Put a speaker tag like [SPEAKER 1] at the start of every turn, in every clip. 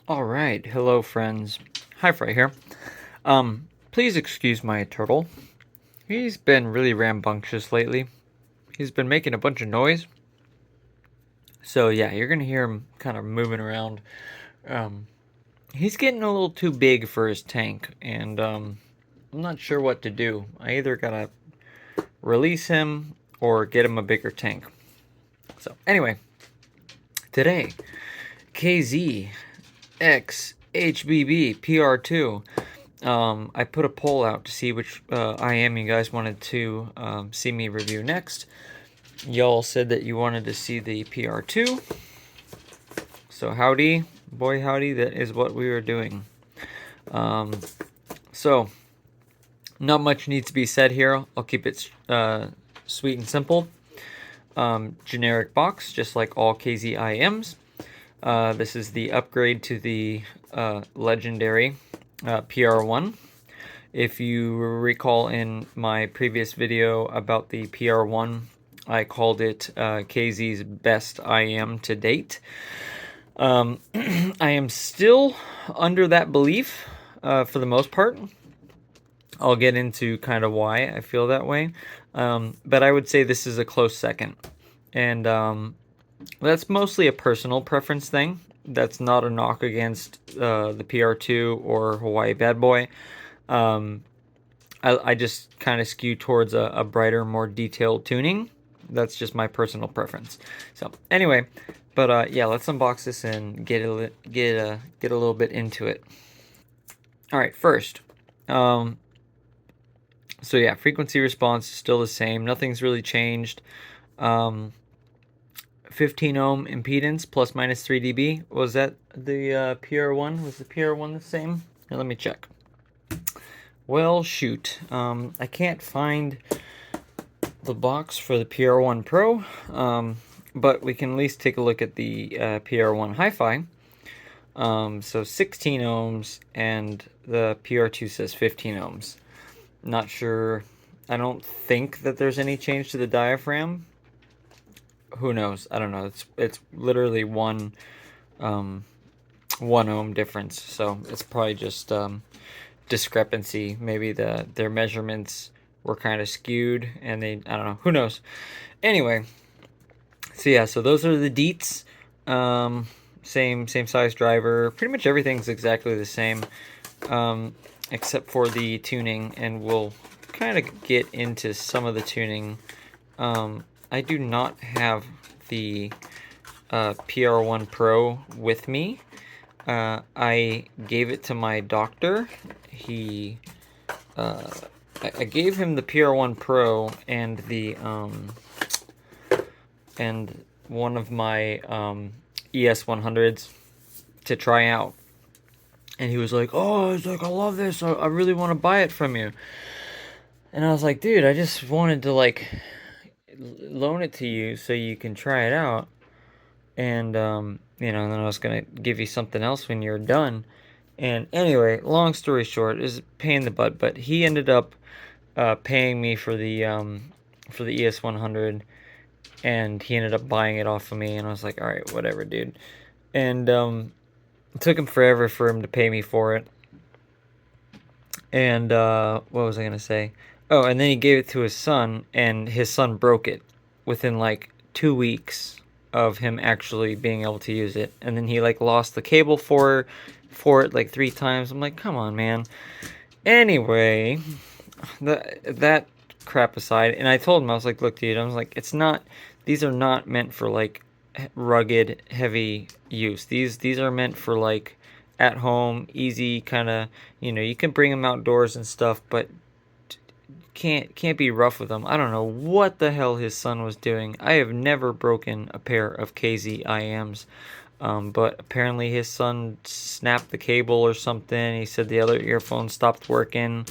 [SPEAKER 1] Alright, hello friends. Hi-Fri here. Please excuse my turtle. He's been really rambunctious lately. He's been making a bunch of noise. So yeah, you're gonna hear him kind of moving around. He's getting a little too big for his tank, and I'm not sure what to do. I either gotta release him or get him a bigger tank. So anyway, today, KZ X HBB PR2. I put a poll out to see which IM you guys wanted to see me review next. Y'all said that you wanted to see the PR2. So howdy, boy howdy, that is what we are doing. So, not much needs to be said here. I'll keep it sweet and simple. Generic box, just like all KZ IMs. This is the upgrade to the legendary PR1. If you recall in my previous video about the PR1, I called it KZ's best IM to date. I am still under that belief for the most part. I'll get into kind of why I feel that way. But I would say this is a close second. And that's mostly a personal preference thing. That's not a knock against the PR2 or Hawaii Bad Boy. I just kind of skew towards a brighter, more detailed tuning. That's just my personal preference. So anyway, but yeah, let's unbox this and get a little bit into it. All right, first, so yeah, frequency response is still the same. Nothing's really changed. 15 ohm impedance plus minus 3 dB. Was that the PR1? Was the PR1 the same? Now, let me check. Well, shoot. I can't find the box for the PR1 Pro, but we can at least take a look at the PR1 Hi-Fi. So 16 ohms, and the PR2 says 15 ohms. Not sure. I don't think that there's any change to the diaphragm. Who knows? I don't know. It's literally one ohm difference, so it's probably just discrepancy. Maybe their measurements were kind of skewed, and I don't know. Who knows? Anyway, so yeah, so those are the deets. Same size driver. Pretty much everything's exactly the same, except for the tuning, and we'll kind of get into some of the tuning. I do not have the PR1 Pro with me. I gave it to my doctor. I gave him the PR1 Pro and the and one of my ES100s to try out, and he was like, "Oh, it's like I love this. I really want to buy it from you." And I was like, "Dude, I just wanted to like loan it to you so you can try it out, and you know, and then I was gonna give you something else when you're done." And anyway, long story short, is a pain in the butt, but he ended up paying me for the ES100, and he ended up buying it off of me, and I was like, all right, whatever, dude. And it took him forever for him to pay me for it. And what was I gonna say? Oh, and then he gave it to his son, and his son broke it within like 2 weeks of him actually being able to use it. And then he like lost the cable for it like 3 times. I'm like, come on, man. Anyway, that crap aside, and I told him, I was like, look, dude, I was like, these are not meant for like rugged, heavy use. These are meant for like at home, easy kind of, you know, you can bring them outdoors and stuff, but can't be rough with them. I don't know what the hell his son was doing. I have never broken a pair of KZ IMs, but apparently his son snapped the cable or something. He said the other earphone stopped working.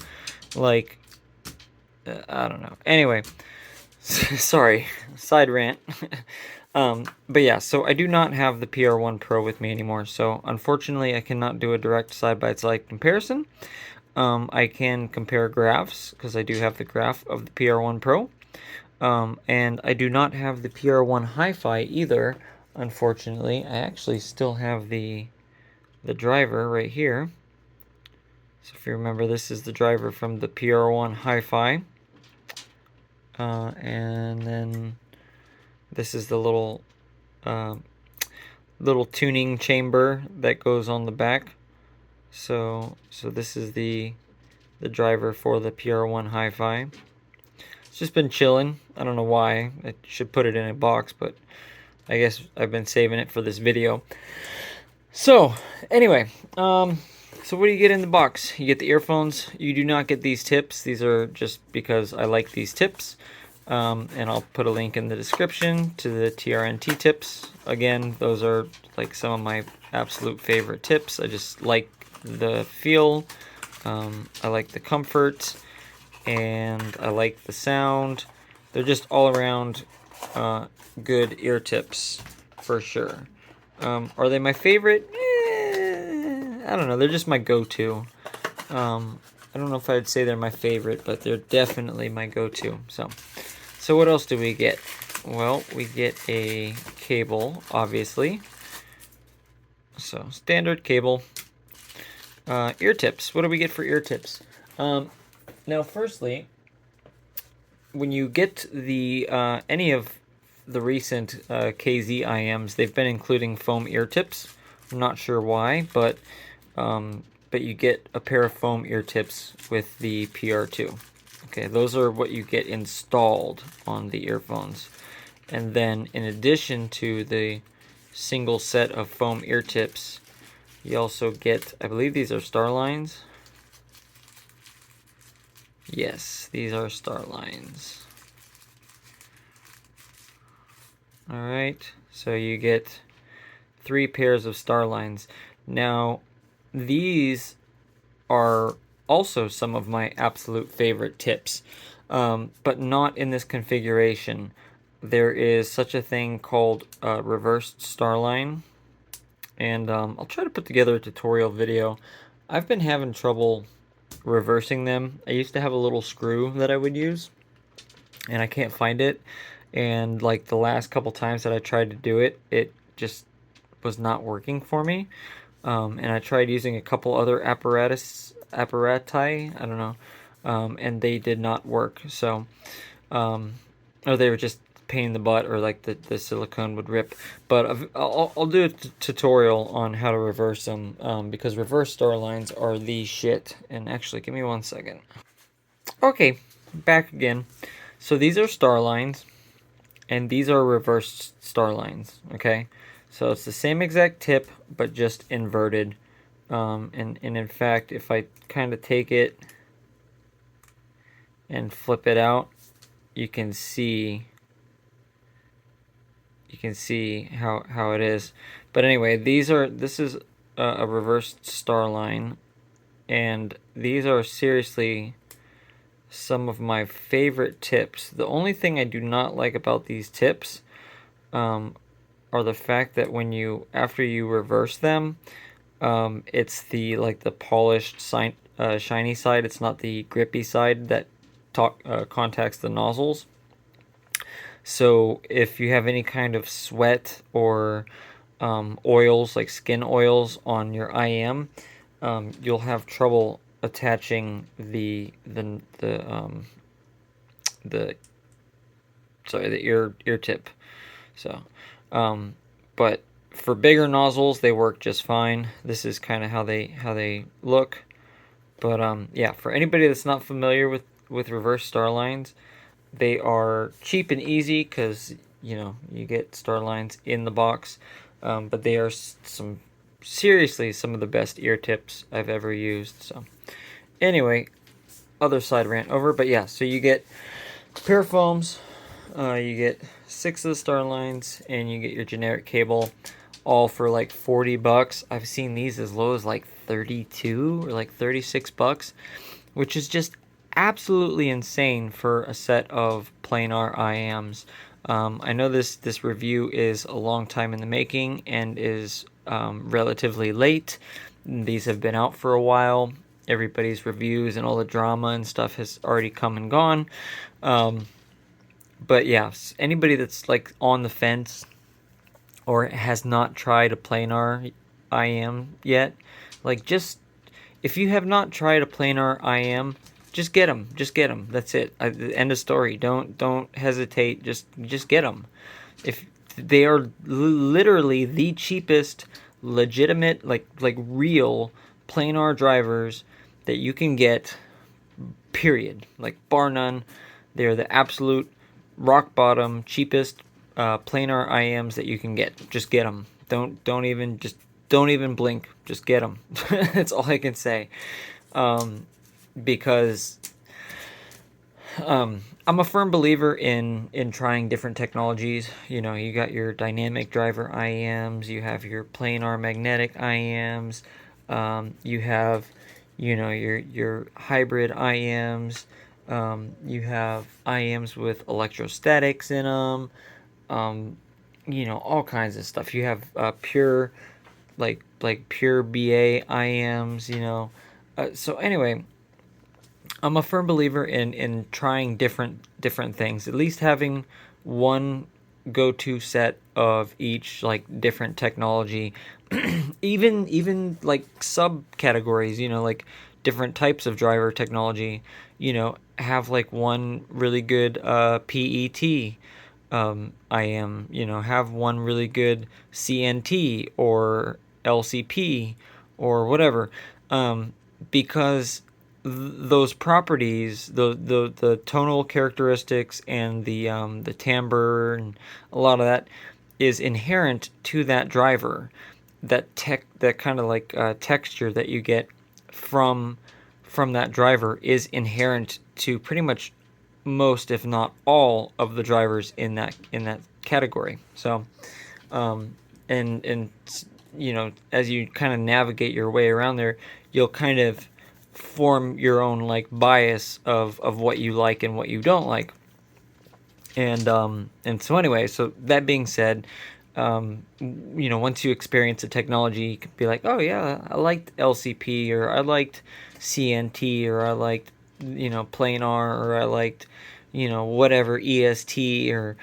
[SPEAKER 1] Like, I don't know. Anyway, sorry, side rant. But yeah, so I do not have the PR1 Pro with me anymore, so unfortunately I cannot do a direct side-by-side comparison. I can compare graphs, because I do have the graph of the PR1 Pro. And I do not have the PR1 Hi-Fi either, unfortunately. I actually still have the the driver right here. So if you remember, this is the driver from the PR1 Hi-Fi. And then this is the little tuning chamber that goes on the back. So this is the driver for the PR1 Hi-Fi. It's just been chilling. I don't know why. I should put it in a box, but I guess I've been saving it for this video. So anyway, so what do you get in the box? You get the earphones. You do not get these tips. These are just because I like these tips. And I'll put a link in the description to the TRN T tips. Again, those are like some of my absolute favorite tips. I just like the feel. I like the comfort. And I like the sound. They're just all around good ear tips for sure. Are they my favorite? I don't know. They're just my go-to. I don't know if I'd say they're my favorite, but they're definitely my go-to. So what else do we get? Well, we get a cable, obviously. So standard cable. Ear tips. What do we get for ear tips? Now, firstly, when you get the any of the recent KZ IMs, they've been including foam ear tips. I'm not sure why, but you get a pair of foam ear tips with the PR2. Okay, those are what you get installed on the earphones. And then in addition to the single set of foam ear tips, you also get, I believe these are Starlines. Yes, these are Starlines. Alright, so you get 3 pairs of Starlines. Now, these are also some of my absolute favorite tips, but not in this configuration. There is such a thing called reversed Starline, and I'll try to put together a tutorial video. I've been having trouble reversing them. I used to have a little screw that I would use, and I can't find it. And like the last couple times that I tried to do it, it just was not working for me. And I tried using a couple other apparati, I don't know, and they did not work. So, or they were just pain in the butt, or like the silicone would rip. But I'll do a tutorial on how to reverse them, because reverse Starlines are the shit. And actually, give me 1 second. Okay, back again. So these are Starlines, and these are reversed Starlines, okay? So it's the same exact tip, but just inverted. And in fact, if I kind of take it and flip it out, you can see how it is. But anyway, this is a reversed Starline, and these are seriously some of my favorite tips. The only thing I do not like about these tips are the fact that after you reverse them, it's the polished shiny side. It's not the grippy side that contacts the nozzles. So if you have any kind of sweat or oils, like skin oils on your IM, you'll have trouble attaching the ear tip. So, but for bigger nozzles, they work just fine. This is kind of how they look. But yeah, for anybody that's not familiar with reverse Starlines, they are cheap and easy because you get Starlines in the box. But they are seriously some of the best ear tips I've ever used. So anyway, other side rant over. But yeah, so you get a pair of foams, you get 6 of the Starlines, and you get your generic cable, all for like $40. I've seen these as low as like 32 or like 36 bucks, which is just absolutely insane for a set of planar IMs. I know this review is a long time in the making and is relatively late. These have been out for a while. Everybody's reviews and all the drama and stuff has already come and gone. But yeah, anybody that's like on the fence or has not tried a planar IM yet, like, just if you have not tried a planar IM, just get them. Just get them. That's it. End of story. Don't hesitate. Just get them. If they are literally the cheapest, legitimate, like real planar drivers that you can get. Period. Like, bar none. They're the absolute rock bottom cheapest planar IMs that you can get. Just get them. Don't even blink. Just get them. That's all I can say. Because I'm a firm believer in trying different technologies. You know, you got your dynamic driver IMs, you have your planar magnetic IMs, you have, you know, your hybrid IMs, you have IMs with electrostatics in them, you know, all kinds of stuff. You have pure, like pure BA IMs, you know. So anyway, I'm a firm believer in trying different things. At least having one go-to set of each, like, different technology, even like subcategories. You know, like different types of driver technology. You know, have like one really good PET IM. You know, have one really good CNT or LCP or whatever, because those properties, the tonal characteristics and the timbre and a lot of that is inherent to that driver. That kind of like texture that you get from that driver is inherent to pretty much most, if not all, of the drivers in that category. So, and you know, as you kind of navigate your way around there, you'll kind of form your own like bias of what you like and what you don't like. And so anyway, so that being said, you know, once you experience the technology, you can be like, oh yeah, I liked LCP, or I liked CNT, or I liked, you know, planar, or I liked, you know, whatever, EST, or,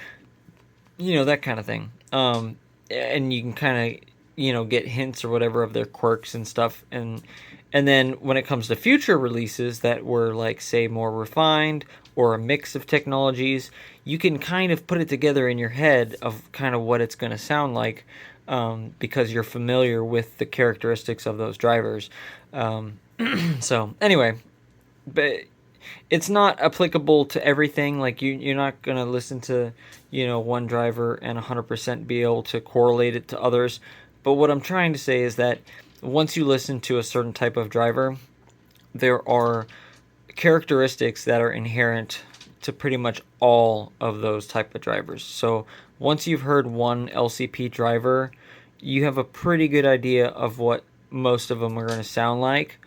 [SPEAKER 1] you know, that kind of thing. And you can kind of, you know, get hints or whatever of their quirks and stuff. And then when it comes to future releases that were, like, say, more refined or a mix of technologies, you can kind of put it together in your head of kind of what it's going to sound like, because you're familiar with the characteristics of those drivers. So anyway, but it's not applicable to everything. Like, you're not going to listen to, you know, one driver and 100% be able to correlate it to others. But what I'm trying to say is that once you listen to a certain type of driver, there are characteristics that are inherent to pretty much all of those type of drivers. So once you've heard one LCP driver, you have a pretty good idea of what most of them are going to sound like.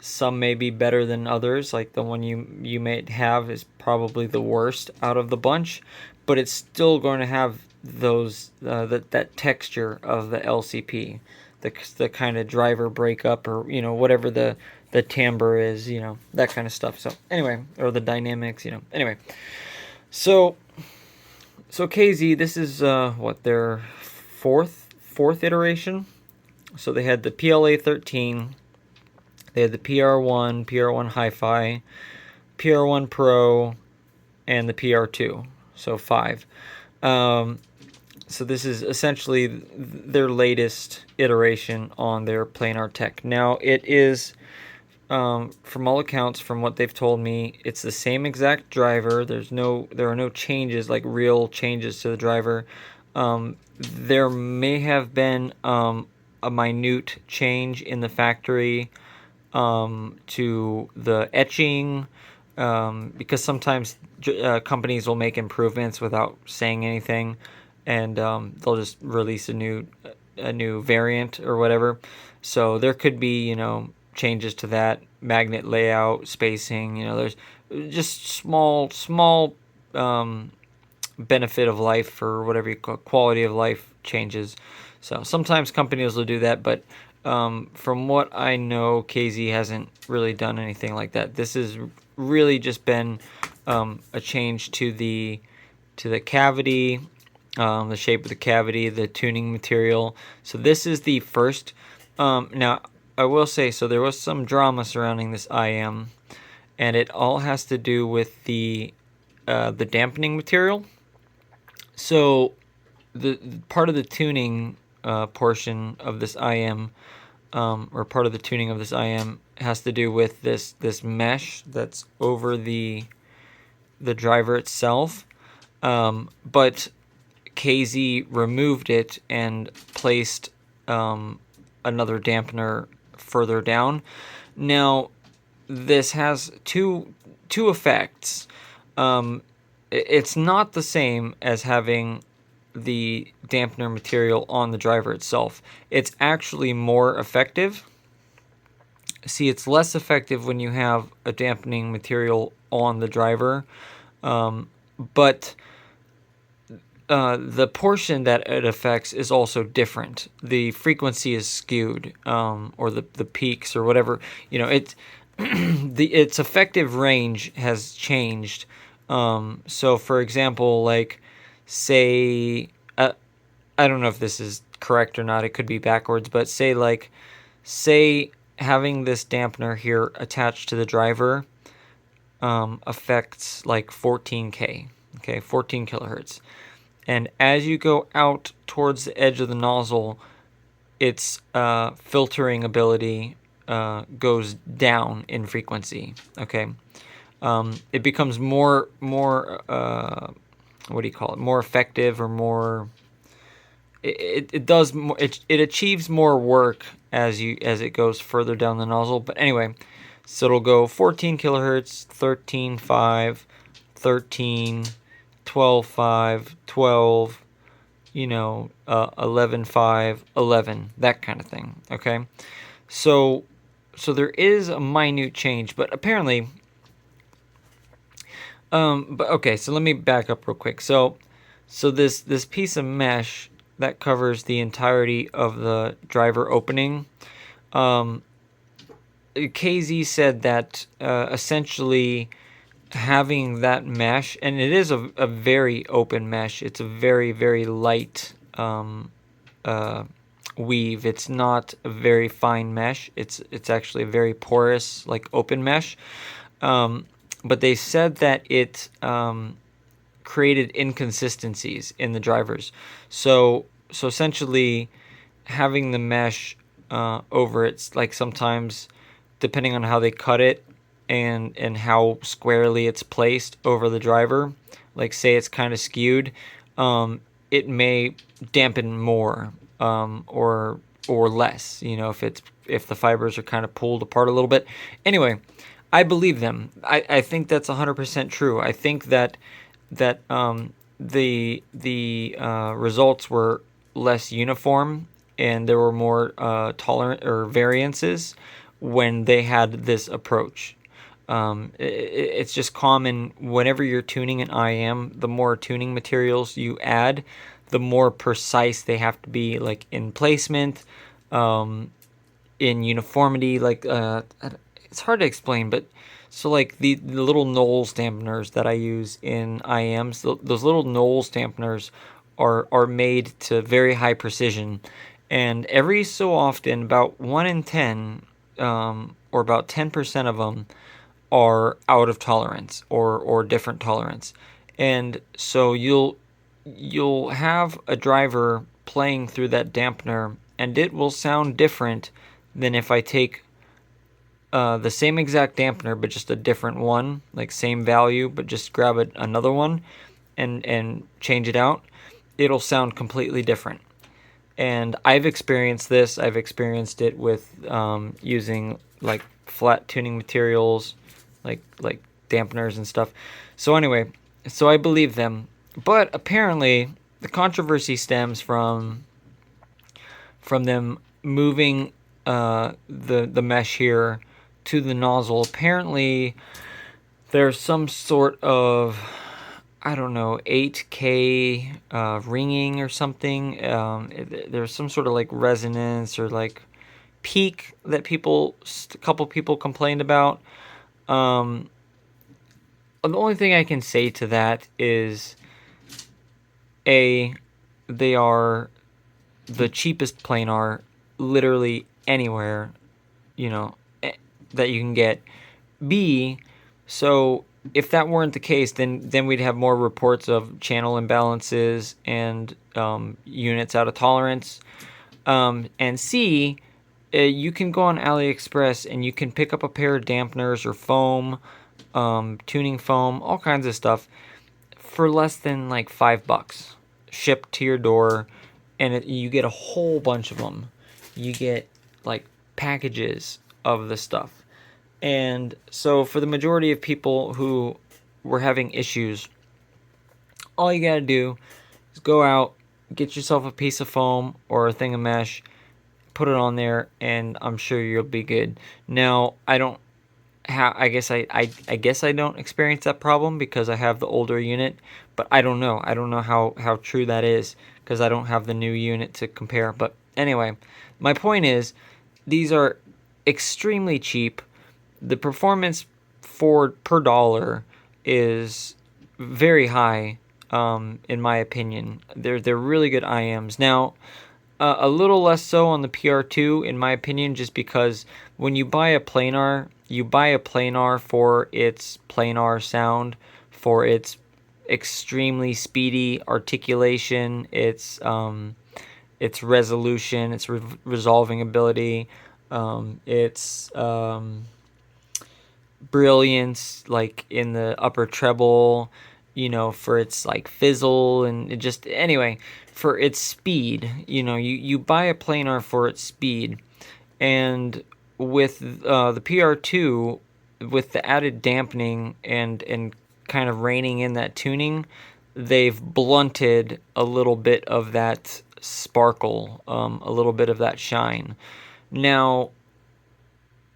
[SPEAKER 1] Some may be better than others. Like the one you may have is probably the worst out of the bunch, but it's still going to have those that texture of the LCP, the kind of driver breakup, or, you know, whatever the timbre is, you know, that kind of stuff. So anyway, or the dynamics, you know. Anyway, so KZ, this is what, their fourth iteration. So they had the PLA 13. They had the PR1 Hi-Fi, PR1 Pro, and the PR2. So 5. So this is essentially their latest iteration on their planar tech. Now, it is, from all accounts, from what they've told me, it's the same exact driver. There are no changes, like real changes to the driver. There may have been a minute change in the factory to the etching, because sometimes companies will make improvements without saying anything, and they'll just release a new variant or whatever. So there could be, you know, changes to that magnet layout, spacing. You know, there's just small benefit of life, or whatever you call quality of life changes. So sometimes companies will do that, but from what I know, KZ hasn't really done anything like that. This has really just been a change to the cavity, the shape of the cavity, the tuning material. So this is the first Now, I will say, so there was some drama surrounding this IM, and it all has to do with the dampening material. So the part of the tuning portion of this IM, or part of the tuning of this IM, has to do with this mesh that's over the driver itself. But KZ removed it and placed another dampener further down. Now, this has two effects. It's not the same as having the dampener material on the driver itself. It's actually more effective. See, it's less effective when you have a dampening material on the driver, but the portion that it affects is also different. The frequency is skewed, or the peaks or whatever. It its effective range has changed. So, for example, like, say, I don't know if this is correct or not. It could be backwards, but say having this dampener here attached to the driver affects like 14K, okay, 14 kilohertz. And as you go out towards the edge of the nozzle, its filtering ability goes down in frequency. Okay, it becomes more what do you call it? More effective, or more. It does more. It achieves more work as it goes further down the nozzle. But anyway, so it'll go 14 kilohertz, 13.5, 13, 12.5, 12, 11.5, 11, that kind of thing. Okay, so there is a minute change, but apparently, but okay, so let me back up real quick. So this piece of mesh that covers the entirety of the driver opening, KZ said that essentially having that mesh, and it is a very open mesh. It's a very, very light weave. It's not a very fine mesh. It's actually a very porous, like, open mesh. But they said that it created inconsistencies in the drivers. So essentially, having the mesh over it's like, sometimes, depending on how they cut it and how squarely it's placed over the driver, like, say it's kind of skewed, it may dampen more, or less, if the fibers are kind of pulled apart a little bit. Anyway, I believe them. I think that's 100% true. I think that the results were less uniform, and there were more tolerant or variances when they had this approach. It's just common whenever you're tuning an IM. The more tuning materials you add, the more precise they have to be, like, in placement, in uniformity. Like, it's hard to explain, but so, like, the little Knowles dampeners that I use in IMs, those little Knowles dampeners are made to very high precision, and every so often, about 1 in 10, or about 10% of them, are out of tolerance, or different tolerance. And so you'll have a driver playing through that dampener, and it will sound different than if I take the same exact dampener, but just a different one, like same value, but just grab another one and change it out. It'll sound completely different. And I've experienced this. I've experienced it with using, like, flat tuning materials, like dampeners and stuff. So anyway, so I believe them. But apparently, the controversy stems from them moving the mesh here to the nozzle. Apparently, there's some sort of, I don't know, 8K ringing or something. There's some sort of, like, resonance or, like, peak that a couple people complained about. The only thing I can say to that is, they are the cheapest planar literally anywhere, you know, that you can get. B, so if that weren't the case, then we'd have more reports of channel imbalances and units out of tolerance. And C, you can go on AliExpress and you can pick up a pair of dampeners or foam, tuning foam, all kinds of stuff for less than like $5, shipped to your door, and you get a whole bunch of them. You get like packages of the stuff. And so for the majority of people who were having issues, all you gotta do is go out, get yourself a piece of foam or a thing of mesh, put it on there, and I'm sure you'll be good. Now, I don't I guess I guess I don't experience that problem because I have the older unit, but I don't know. I don't know how true that is because I don't have the new unit to compare. But anyway, my point is these are extremely cheap. The performance for per dollar is very high, in my opinion. They're really good IMs. Now, a little less so on the PR2, in my opinion, just because when you buy a planar, you buy a planar for its planar sound, for its extremely speedy articulation, its resolution, its resolving ability, its brilliance, like in the upper treble, for its like fizzle and it just anyway, for its speed. You buy a planar for its speed, and with the PR2, with the added dampening and kind of reining in that tuning, they've blunted a little bit of that sparkle, a little bit of that shine. Now,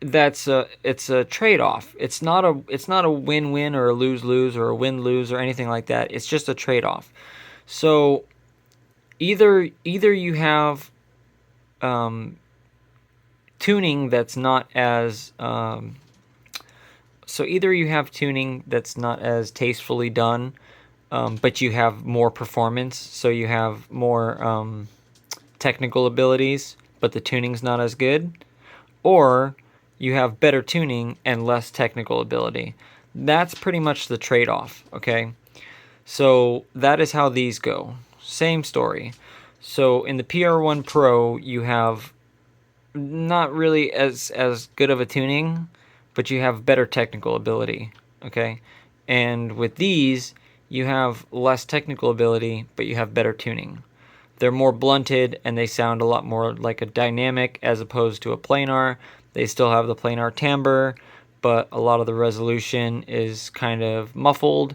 [SPEAKER 1] it's a trade-off. It's not a win-win or a lose-lose or a win-lose or anything like that. It's just a trade-off. So either you have tuning that's not as tastefully done, but you have more performance. So you have more technical abilities, but the tuning's not as good, or you have better tuning and less technical ability. That's pretty much the trade-off, okay? So that is how these go. Same story. So in the PR1 Pro, you have not really as good of a tuning, but you have better technical ability, okay? And with these, you have less technical ability, but you have better tuning. They're more blunted and they sound a lot more like a dynamic as opposed to a planar. They still have the planar timbre, but a lot of the resolution is kind of muffled.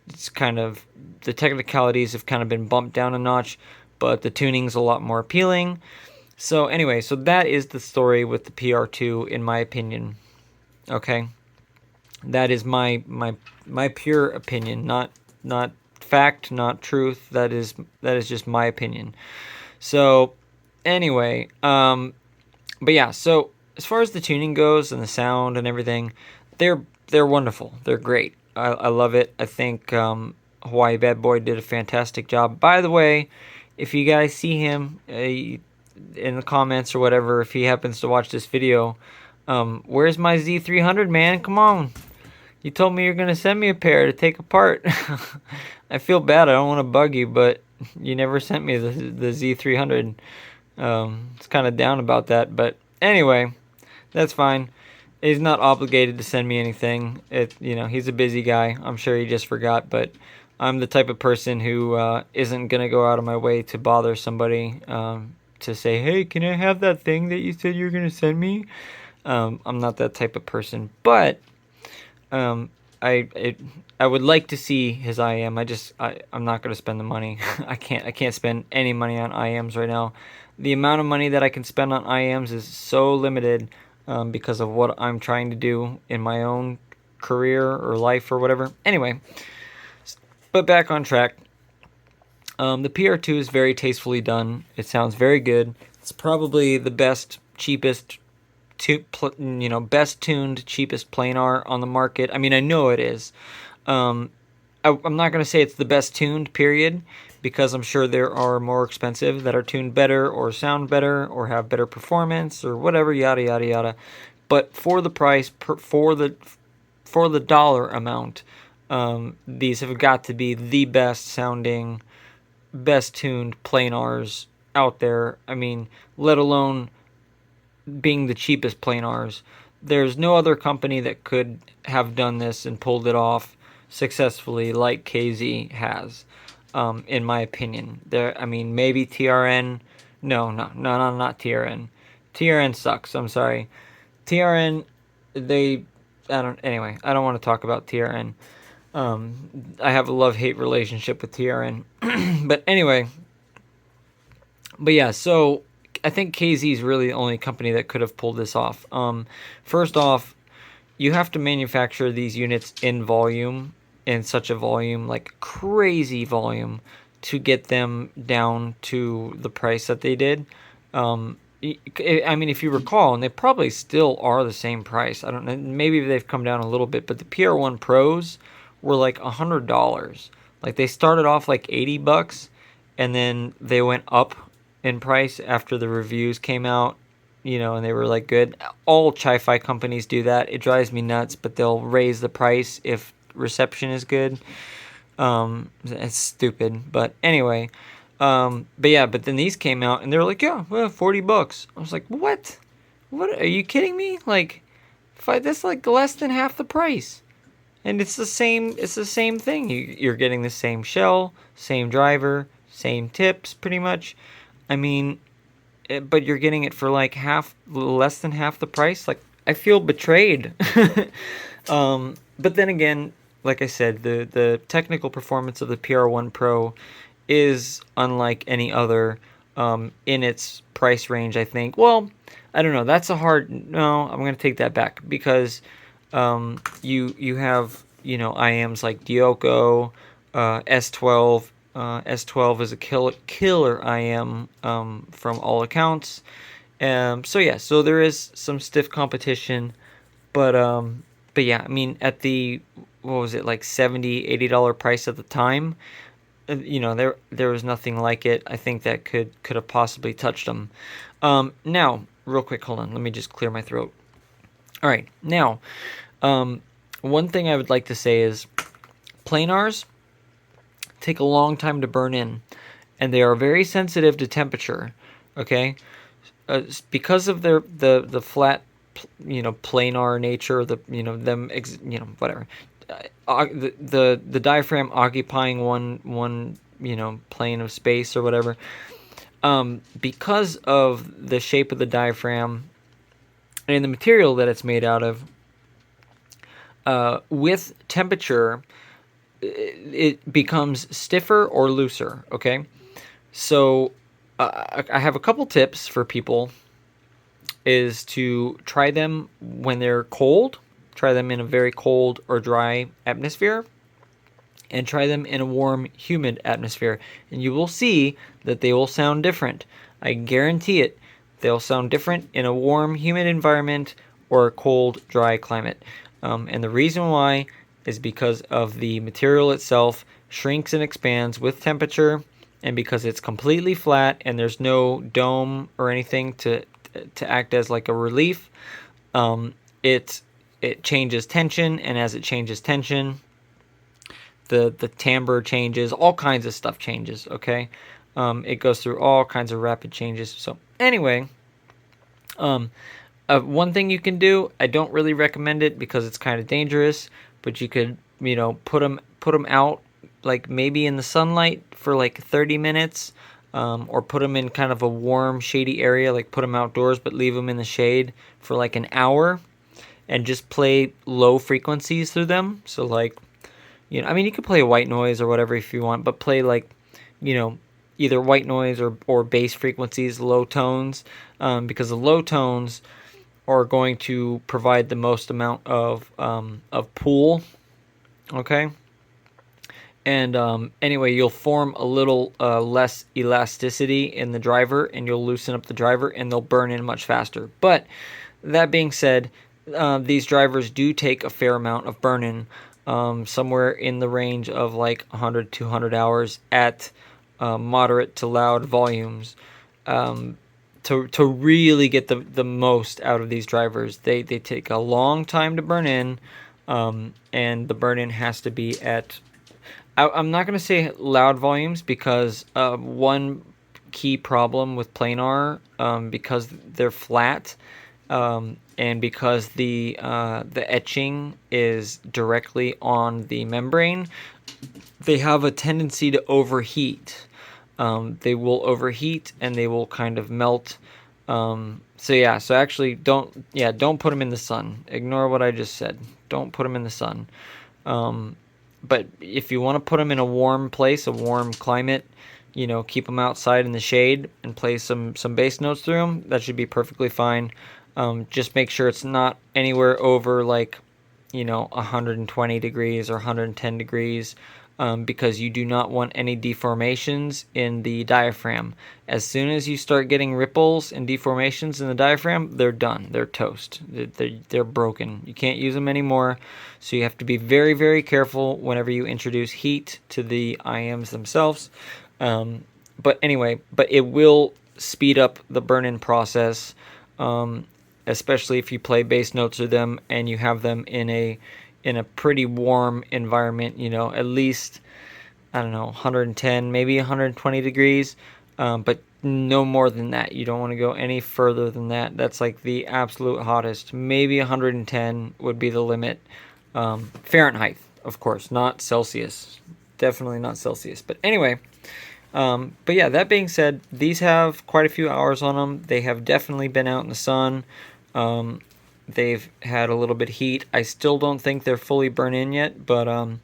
[SPEAKER 1] It's kind of, the technicalities have kind of been bumped down a notch, but the tuning's a lot more appealing. So anyway, so that is the story with the PR2, in my opinion. Okay, that is my pure opinion, not fact, not truth. That is just my opinion. So anyway, but yeah, so as far as the tuning goes and the sound and everything, they're wonderful. They're great. I love it. I think Hawaii Bad Boy did a fantastic job. By the way, if you guys see him in the comments or whatever, if he happens to watch this video, where's my Z300, man? Come on. You told me you're going to send me a pair to take apart. I feel bad. I don't want to bug you, but you never sent me the Z300. It's kind of down about that, but anyway, that's fine. He's not obligated to send me anything. He's a busy guy. I'm sure he just forgot, but I'm the type of person who isn't going to go out of my way to bother somebody to say, hey, can I have that thing that you said you were going to send me? I'm not that type of person, but I would like to see his IM. I'm not going to spend the money. I can't spend any money on IMs right now. The amount of money that I can spend on IMs is so limited because of what I'm trying to do in my own career or life or whatever. Anyway, but back on track. The PR2 is very tastefully done. It sounds very good. It's probably the best, cheapest, best tuned, cheapest planar on the market. I mean, I know it is. I'm not going to say it's the best tuned, period, because I'm sure there are more expensive that are tuned better or sound better or have better performance or whatever, yada yada yada. But for the price, for the dollar amount, these have got to be the best sounding, best tuned planars out there. I mean, let alone being the cheapest planars. There's no other company that could have done this and pulled it off successfully like KZ has, in my opinion. I mean, maybe TRN. No, not TRN. TRN sucks. I'm sorry. TRN, they, I don't. Anyway, I don't want to talk about TRN. I have a love-hate relationship with TRN. But anyway, but yeah, so I think KZ is really the only company that could have pulled this off. First off, you have to manufacture these units in volume, in such a volume, like crazy volume, to get them down to the price that they did. I mean, if you recall, and they probably still are the same price. I don't know. Maybe they've come down a little bit, but the PR1 Pros were like $100. Like they started off like $80, and then they went up in price after the reviews came out, and they were like good. All Hi-Fi companies do that. It drives me nuts, but they'll raise the price if reception is good. It's stupid, but anyway. But yeah, but then these came out and they were like, yeah, well, $40. I was like, what? What? Are you kidding me? Like, that's like less than half the price. And it's the same. It's the same thing. You're getting the same shell, same driver, same tips, pretty much. I mean, but you're getting it for like less than half the price. Like, I feel betrayed. But then again, like I said, the technical performance of the PR1 Pro is unlike any other in its price range, I think. Well, I don't know. No, I'm going to take that back, because you have, IMs like Dioko, S12. S12 is a killer IM from all accounts. So yeah, so there is some stiff competition, but yeah, I mean, at the, what was it, like $70-$80 price at the time, there was nothing like it. I think that could have possibly touched them. Now, real quick, hold on, let me just clear my throat. All right, now, one thing I would like to say is planars take a long time to burn in, and they are very sensitive to temperature. Okay, because of the flat, planar nature, whatever. The diaphragm occupying one plane of space or whatever. Because of the shape of the diaphragm and the material that it's made out of, with temperature, it becomes stiffer or looser. Okay, so I have a couple tips for people. Is to try them when they're cold. Try them in a very cold or dry atmosphere, and try them in a warm, humid atmosphere, and you will see that they will sound different. I guarantee it. They'll sound different in a warm, humid environment or a cold, dry climate. And the reason why is because of the material itself shrinks and expands with temperature, and because it's completely flat and there's no dome or anything to act as like a relief. It changes tension, and as it changes tension, the timbre changes, all kinds of stuff changes. Okay, it goes through all kinds of rapid changes. So anyway, one thing you can do, I don't really recommend it because it's kind of dangerous, but you could put them out, like maybe in the sunlight for like 30 minutes. Or put them in kind of a warm, shady area, like put them outdoors, but leave them in the shade for like an hour, and just play low frequencies through them. So like, I mean, you could play white noise or whatever if you want, but play like, either white noise or bass frequencies, low tones, because the low tones are going to provide the most amount of pull. Okay. And anyway, you'll form a little less elasticity in the driver, and you'll loosen up the driver, and they'll burn in much faster. But that being said, these drivers do take a fair amount of burn-in, somewhere in the range of like 100 to 200 hours at moderate to loud volumes, to really get the most out of these drivers. They take a long time to burn in, and the burn in has to be at, I'm not going to say loud volumes, because one key problem with planar, because they're flat, and because the etching is directly on the membrane, they have a tendency to overheat. They will overheat and they will kind of melt. So actually don't put them in the sun. Ignore what I just said. Don't put them in the sun. But if you want to put them in a warm place, a warm climate, keep them outside in the shade and play some bass notes through them, that should be perfectly fine. Just make sure it's not anywhere over 120 degrees or 110 degrees, because you do not want any deformations in the diaphragm. As soon as you start getting ripples and deformations in the diaphragm, they're done. They're toast. They're broken. You can't use them anymore. So you have to be very, very careful whenever you introduce heat to the IMs themselves. But it will speed up the burn-in process, especially if you play bass notes with them and you have them in a pretty warm environment, at least, I don't know, 110, maybe 120 degrees, but no more than that. You don't want to go any further than that. That's like the absolute hottest. Maybe 110 would be the limit. Fahrenheit, of course, not Celsius. Definitely not Celsius. But anyway, but yeah, that being said, these have quite a few hours on them. They have definitely been out in the sun. They've had a little bit of heat. I still don't think they're fully burnt in yet, but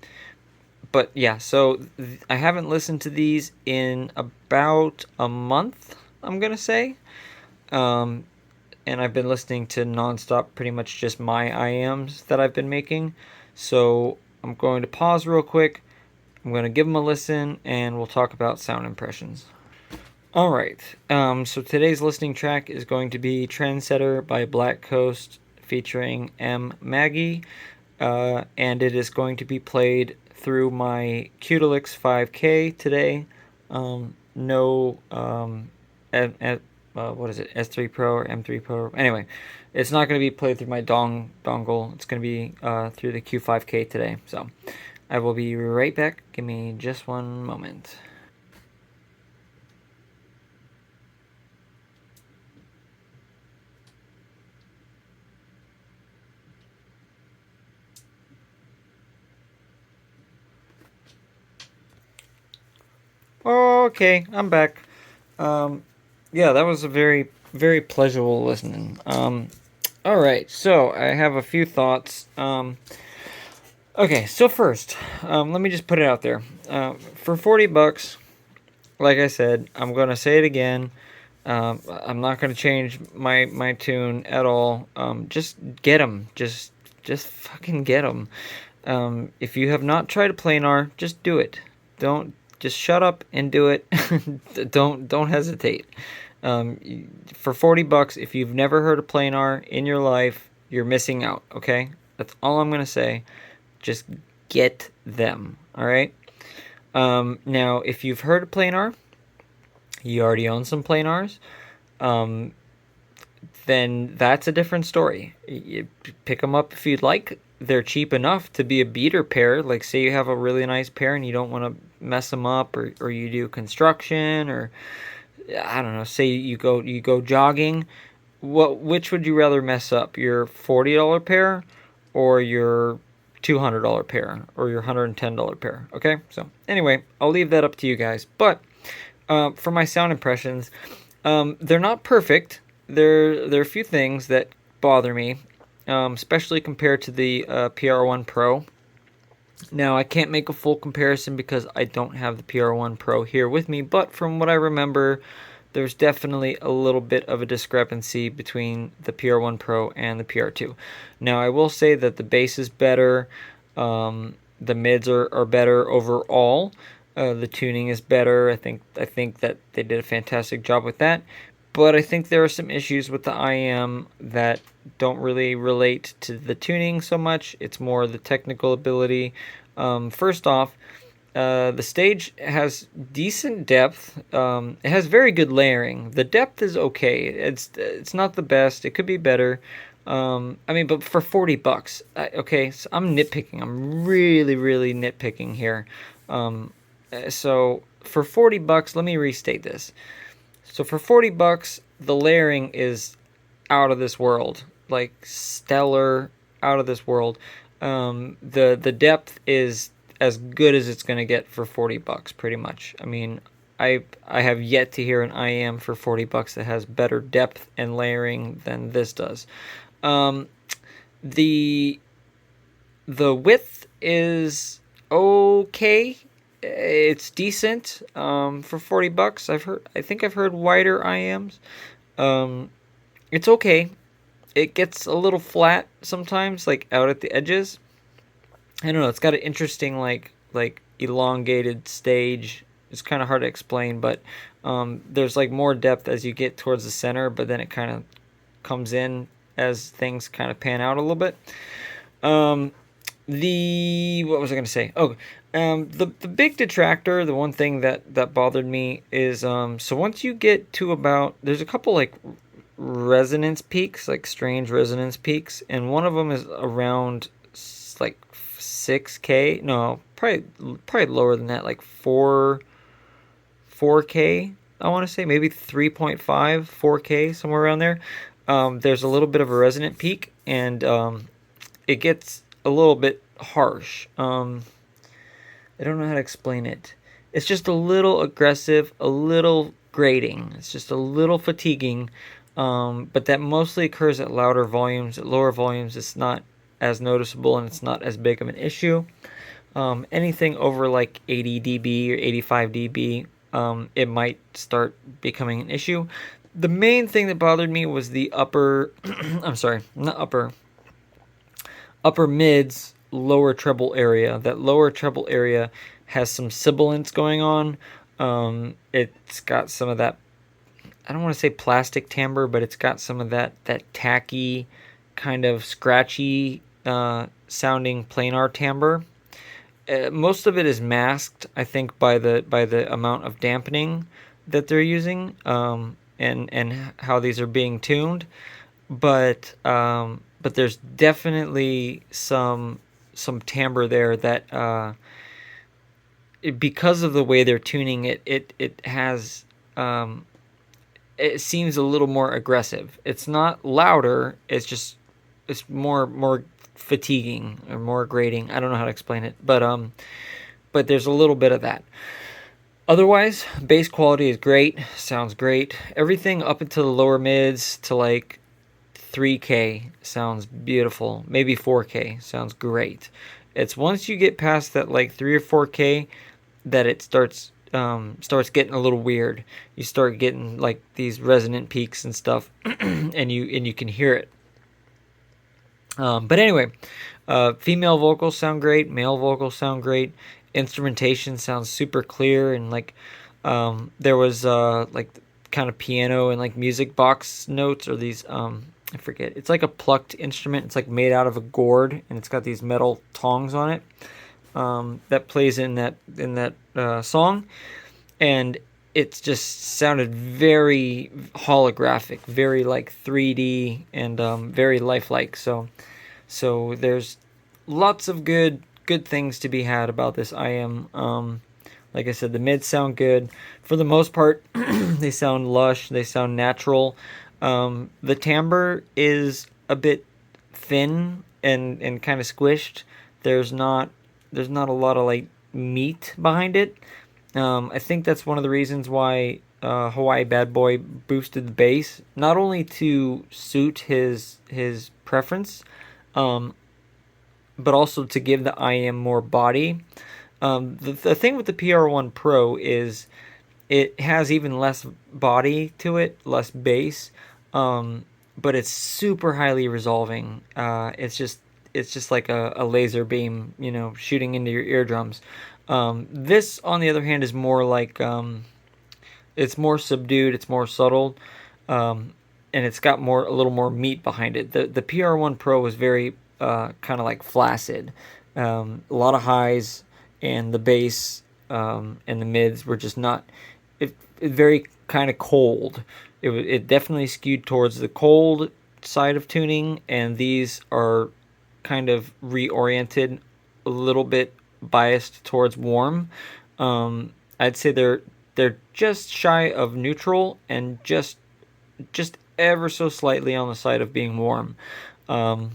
[SPEAKER 1] yeah, so I haven't listened to these in about a month, I'm gonna say. And I've been listening to nonstop, pretty much just my IMs that I've been making. So I'm going to pause real quick. I'm going to give them a listen, and we'll talk about sound impressions. All right. So today's listening track is going to be Trendsetter by Black Coast featuring M. Maggie, and it is going to be played through my Qtelix 5K today. What is it? S3 Pro or M3 Pro? Anyway, it's not going to be played through my dongle. It's going to be through the Q5K today. So I will be right back. Give me just one moment. Okay, I'm back. Yeah, that was a very, very pleasurable listening. All right, so I have a few thoughts. Okay, so first, let me just put it out there. For $40, like I said, I'm gonna say it again. I'm not gonna change my tune at all. Just get them. Just fucking get them. If you have not tried a planar, just do it. Don't just shut up and do it. Don't hesitate. For $40, if you've never heard a planar in your life, you're missing out. Okay, that's all I'm gonna say. Just get them. All right. Now, if you've heard a planar, you already own some planars, then that's a different story. You pick them up if you'd like. They're cheap enough to be a beater pair. Like, say you have a really nice pair and you don't want to mess them up, or you do construction, or I don't know, say you go jogging. Which would you rather mess up? Your $40 pair or your $200 pair or your $110 pair? Okay? So, anyway, I'll leave that up to you guys. But for my sound impressions, they're not perfect. There are a few things that bother me, especially compared to the PR1 Pro. Now, I can't make a full comparison because I don't have the PR1 Pro here with me, but from what I remember, there's definitely a little bit of a discrepancy between the PR1 Pro and the PR2. Now, I will say that the bass is better, the mids are better overall, the tuning is better. I think that they did a fantastic job with that. But I think there are some issues with the IM that don't really relate to the tuning so much. It's more the technical ability. First off, The stage has decent depth. It has very good layering. The depth is okay. It's not the best. It could be better. I mean, but for $40, okay. So I'm nitpicking. I'm really, really nitpicking here. So for $40, let me restate this. So for $40, the layering is out of this world, like stellar, out of this world. The depth is as good as it's gonna get for $40, pretty much. I mean, I have yet to hear an IM for $40 that has better depth and layering than this does. Um, the the width is okay. It's decent for $40. I think I've heard wider IMs. Um, it's okay. It gets a little flat sometimes, like out at the edges. I don't know. It's got an interesting like elongated stage. It's kind of hard to explain, but there's like more depth as you get towards the center, but then it kind of comes in as things kind of pan out a little bit. Um, the what was I going to say? Oh, the big detractor, the one thing that bothered me is so once you get to about there's a couple like resonance peaks, like strange resonance peaks, and one of them is around like 6K. No, probably lower than that, like 4K. I want to say maybe 3.5, 4K, somewhere around there. There's a little bit of a resonant peak, and it gets a little bit harsh. I don't know how to explain it. It's just a little aggressive, a little grating. It's just a little fatiguing. But that mostly occurs at louder volumes. At lower volumes, it's not as noticeable and it's not as big of an issue. Anything over like 80 dB or 85 dB, it might start becoming an issue. The main thing that bothered me was the upper, I'm sorry, not upper mids, lower treble area. That lower treble area has some sibilance going on. It's got some of that, I don't want to say plastic timbre, but it's got some of that tacky, kind of scratchy sounding planar timbre. Most of it is masked, I think, by the amount of dampening that they're using, and how these are being tuned. But there's definitely some timbre there that because of the way they're tuning it, it has it seems a little more aggressive. It's not louder. It's more fatiguing or more grating. I don't know how to explain it, but there's a little bit of that. Otherwise, bass quality is great. Sounds great. Everything up into the lower mids to like 3K sounds beautiful. Maybe 4K sounds great. It's once you get past that like 3 or 4K that it starts getting a little weird. You start getting like these resonant peaks and stuff, and you can hear it. But anyway, female vocals sound great. Male vocals sound great. Instrumentation sounds super clear, and like there was like kind of piano and like music box notes, or these I forget. It's like a plucked instrument. It's like made out of a gourd, and it's got these metal tongs on it that plays in that song, and it just sounded very holographic, very like 3D, and very lifelike. So there's lots of good things to be had about this IM. Like I said, the mids sound good for the most part. They sound lush. They sound natural. The timbre is a bit thin and kind of squished. There's not a lot of like meat behind it. I think that's one of the reasons why Hawaii Bad Boy boosted the bass, not only to suit his preference, but also to give the IM more body. The thing with the PR1 Pro is it has even less body to it, less bass, but it's super highly resolving. It's just like a laser beam, shooting into your eardrums. This, on the other hand, is more like it's more subdued, it's more subtle, and it's got a little more meat behind it. The PR1 Pro is very kind of like flaccid, a lot of highs, and the bass and the mids were just not very kind of cold. It definitely skewed towards the cold side of tuning, and these are kind of reoriented, a little bit biased towards warm. I'd say they're just shy of neutral and just ever so slightly on the side of being warm. Um,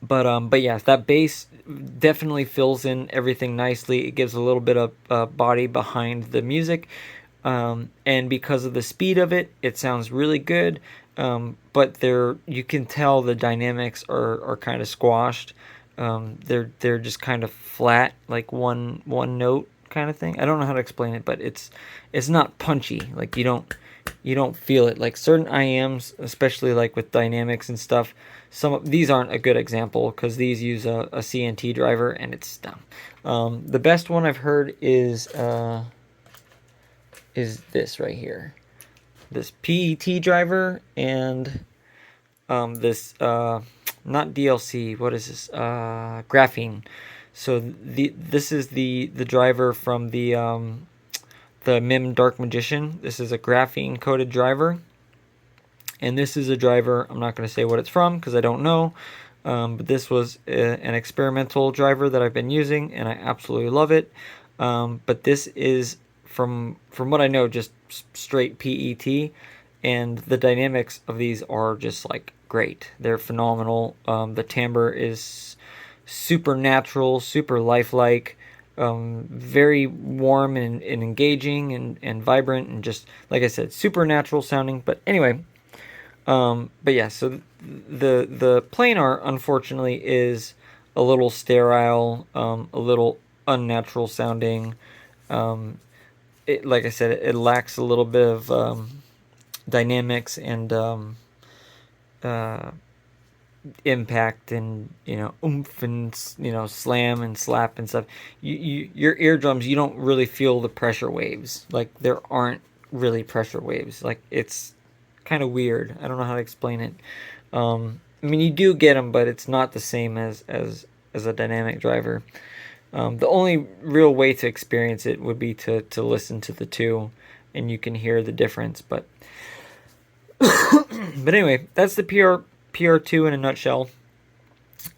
[SPEAKER 1] but yeah, that bass definitely fills in everything nicely. It gives a little bit of body behind the music, and because of the speed of it, it sounds really good. But there, you can tell the dynamics are kind of squashed. They're just kind of flat, like one note kind of thing. I don't know how to explain it, but it's not punchy. Like you don't feel it. Like certain IMs, especially like with dynamics and stuff. Some of these aren't a good example because these use a CNT driver and it's dumb. The best one I've heard is this right here, this PET driver, and this not DLC. What is this? Graphene. So this is the driver from the MIM Dark Magician. This is a graphene coated driver. And this is a driver, I'm not going to say what it's from because I don't know, but this was an experimental driver that I've been using, and I absolutely love it. But this is, from what I know, just straight PET, and the dynamics of these are just like great. They're phenomenal. The timbre is super natural, super lifelike. Very warm and engaging and vibrant, and just like I said, super natural sounding. But anyway, but yeah, so the planar unfortunately is a little sterile, a little unnatural sounding. It, like I said, it lacks a little bit of dynamics and uh, impact, and oomph, and slam and slap and stuff. Your eardrums, you don't really feel the pressure waves. Like there aren't really pressure waves. Like it's kind of weird. I don't know how to explain it. I mean, you do get them, but it's not the same as a dynamic driver. The only real way to experience it would be to listen to the two, and you can hear the difference. But but anyway, that's the PR2 in a nutshell.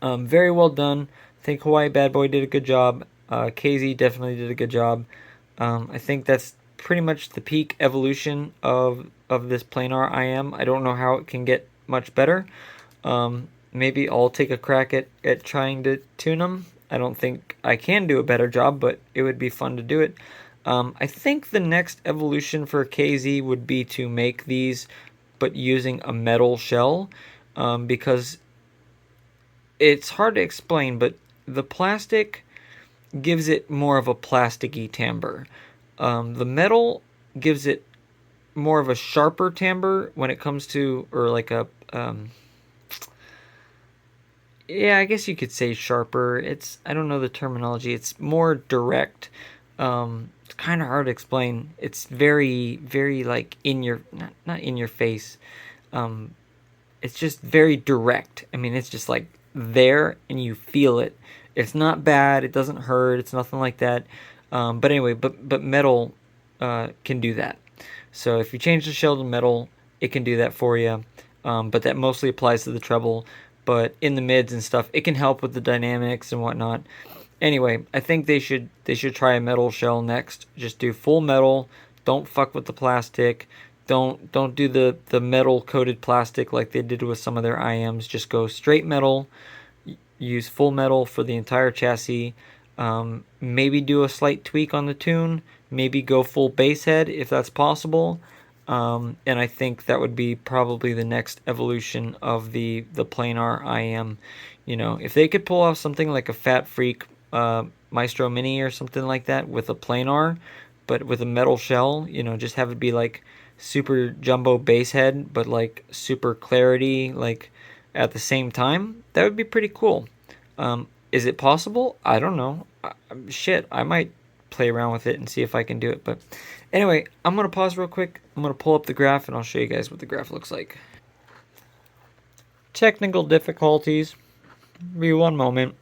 [SPEAKER 1] Very well done. I think Hawaii Bad Boy did a good job. KZ definitely did a good job. I think that's pretty much the peak evolution of this planar IM. I don't know how it can get much better. Maybe I'll take a crack at trying to tune them. I don't think I can do a better job, but it would be fun to do it. I think the next evolution for KZ would be to make these, but using a metal shell, because it's hard to explain, but the plastic gives it more of a plasticky timbre. The metal gives it more of a sharper timbre when it comes to, or like a, yeah, I guess you could say sharper. I don't know the terminology. It's more direct. It's kind of hard to explain. It's very, very like not in your face. It's just very direct. I mean, it's just like there and you feel it. It's not bad. It doesn't hurt. It's nothing like that. But anyway, but metal can do that. So if you change the shell to metal, it can do that for you. But that mostly applies to the treble. But in the mids and stuff, it can help with the dynamics and whatnot. Anyway, I think they should try a metal shell next. Just do full metal. Don't fuck with the plastic. Don't do the metal coated plastic like they did with some of their IMs. Just go straight metal. Use full metal for the entire chassis. Maybe do a slight tweak on the tune. Maybe go full bass head if that's possible. And I think that would be probably the next evolution of the planar IM. If they could pull off something like a Fat Freak Maestro Mini or something like that with a planar, but with a metal shell, just have it be like super jumbo bass head, but like super clarity, like at the same time, that would be pretty cool. Is it possible? I don't know. Shit, I might play around with it and see if I can do it. But anyway, I'm going to pause real quick. I'm going to pull up the graph and I'll show you guys what the graph looks like. Technical difficulties. Be one moment.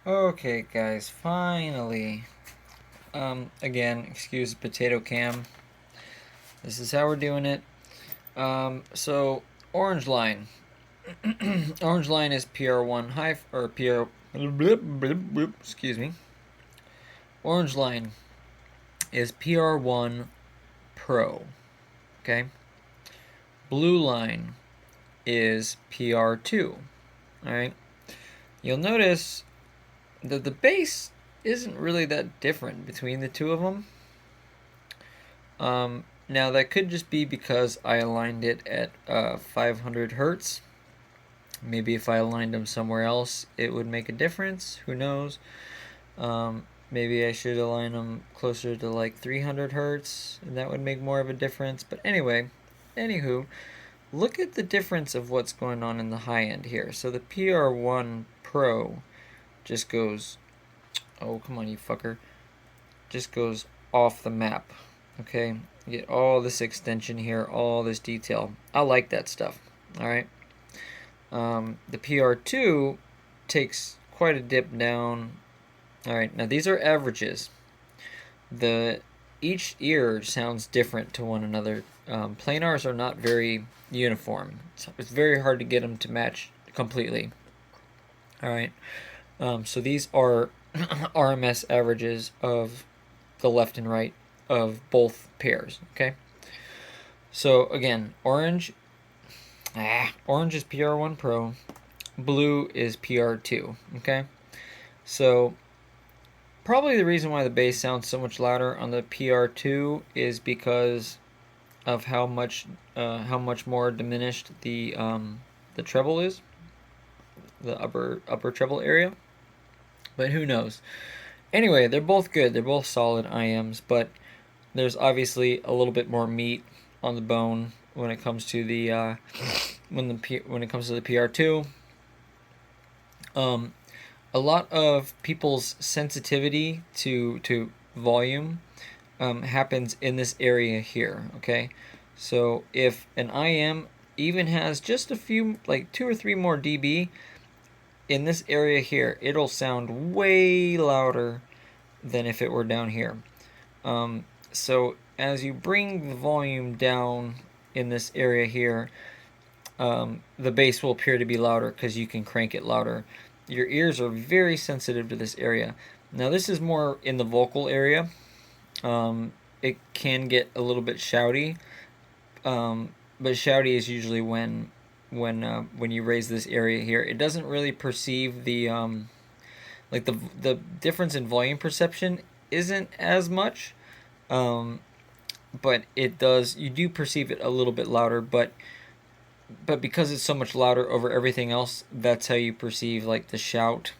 [SPEAKER 1] Okay, guys, finally. Again, excuse potato cam. This is how we're doing it. So orange line. Orange line is PR1 high or PR. Excuse me. Orange line is PR1 Pro. Okay. Blue line is PR2. All right. You'll notice that the bass isn't really that different between the two of them. Now that could just be because I aligned it at 500 hertz. Maybe if I aligned them somewhere else, it would make a difference. Who knows? Maybe I should align them closer to like 300 hertz, and that would make more of a difference. But anyway, anywho, look at the difference of what's going on in the high end here. So the PR1 Pro just goes, oh, come on, you fucker, just goes off the map. Okay, you get all this extension here, all this detail. I like that stuff. All right. The PR2 takes quite a dip down. All right, now these are averages. Each ear sounds different to one another. Planars are not very uniform. It's very hard to get them to match completely. All right, so these are RMS averages of the left and right of both pairs. Okay, so again, orange is PR1 Pro, blue is PR2. Okay, so probably the reason why the bass sounds so much louder on the PR2 is because of how much more diminished the treble is, the upper treble area. But who knows? Anyway, they're both good. They're both solid IMs, but there's obviously a little bit more meat on the bone when it comes to the when it comes to the PR2. A lot of people's sensitivity to volume happens in this area here. Okay, so if an IM even has just a few, like 2 or 3 more dB in this area here, it'll sound way louder than if it were down here. So as you bring the volume down in this area here, the bass will appear to be louder because you can crank it louder. Your ears are very sensitive to this area. Now this is more in the vocal area. It can get a little bit shouty, but shouty is usually when you raise this area here. It doesn't really perceive the like the difference in volume perception isn't as much, but it does. You do perceive it a little bit louder, but because it's so much louder over everything else, that's how you perceive like the shout,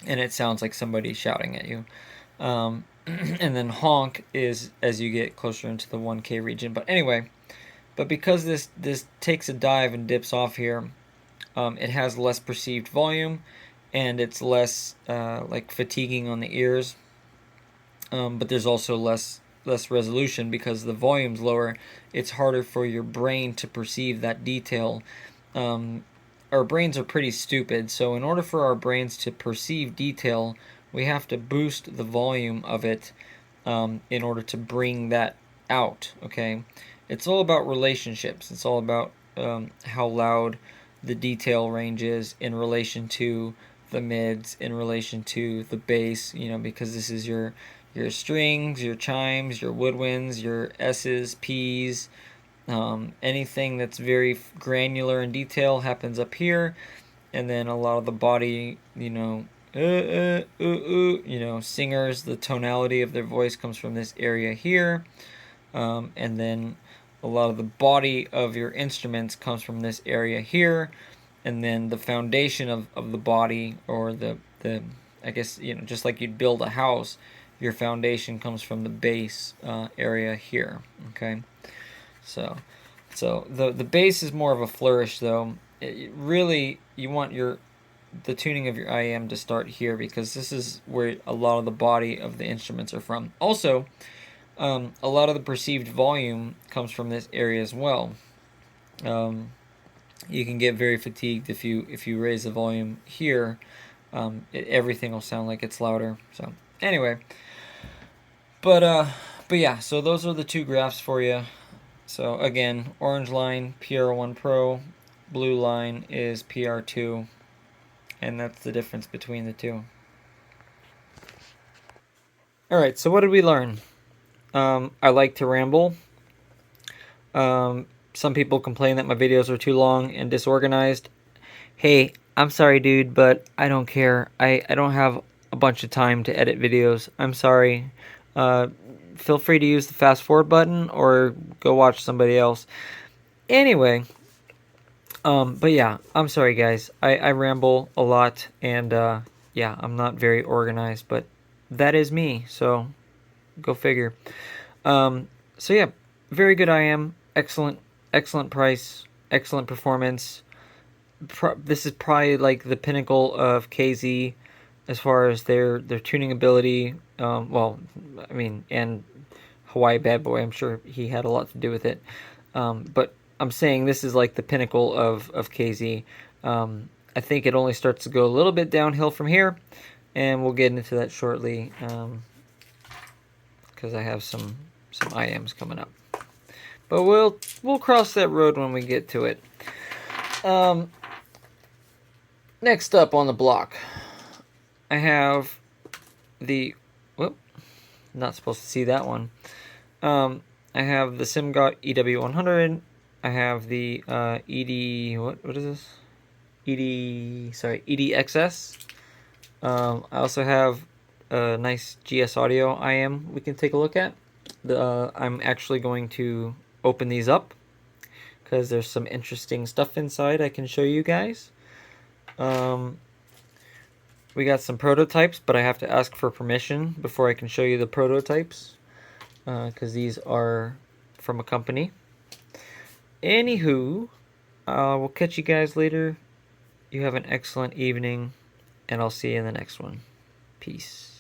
[SPEAKER 1] and it sounds like somebody shouting at you. And then honk is as you get closer into the 1K region. But anyway, because this takes a dive and dips off here, it has less perceived volume, and it's less like fatiguing on the ears. But there's also less resolution because the volume's lower. It's harder for your brain to perceive that detail. Our brains are pretty stupid, so in order for our brains to perceive detail, we have to boost the volume of it in order to bring that out. Okay, it's all about relationships. It's all about how loud the detail range is in relation to the mids, in relation to the bass. Because this is your strings, your chimes, your woodwinds, your S's, P's. Anything that's very granular in detail happens up here, and then a lot of the body, singers, the tonality of their voice comes from this area here, and then a lot of the body of your instruments comes from this area here, and then the foundation of the body, or the I guess, just like you'd build a house, your foundation comes from the base area here. Okay, so the bass is more of a flourish, though. Really, you want the tuning of your IM to start here, because this is where a lot of the body of the instruments are from. Also, a lot of the perceived volume comes from this area as well. You can get very fatigued if you raise the volume here, everything will sound like it's louder. So anyway, but yeah, so those are the two graphs for you. So again, orange line PR1 Pro, blue line is PR2, and that's the difference between the two. All right, so what did we learn? I like to ramble. Some people complain that my videos are too long and disorganized. Hey, I'm sorry, dude, but I don't care. I don't have a bunch of time to edit videos. I'm sorry. Uh, Feel free to use the fast forward button or go watch somebody else. Anyway, but yeah, I'm sorry, guys. I ramble a lot, and yeah, I'm not very organized, but that is me, so go figure. So yeah, very good I am. Excellent price, excellent performance. This is probably like the pinnacle of KZ as far as their tuning ability. Well, I mean, and Hawaii Bad Boy, I'm sure he had a lot to do with it. But I'm saying this is like the pinnacle of KZ. I think it only starts to go a little bit downhill from here, and we'll get into that shortly because I have some IMs coming up. But we'll cross that road when we get to it. Next up on the block, I have the whoop, not supposed to see that one. I have the SimGot EW100. I have the ED what is this? EDXS. I also have a nice GS Audio IM we can take a look at. I'm actually going to open these up because there's some interesting stuff inside I can show you guys. We got some prototypes, but I have to ask for permission before I can show you the prototypes because these are from a company. Anywho, we'll catch you guys later. You have an excellent evening, and I'll see you in the next one. Peace.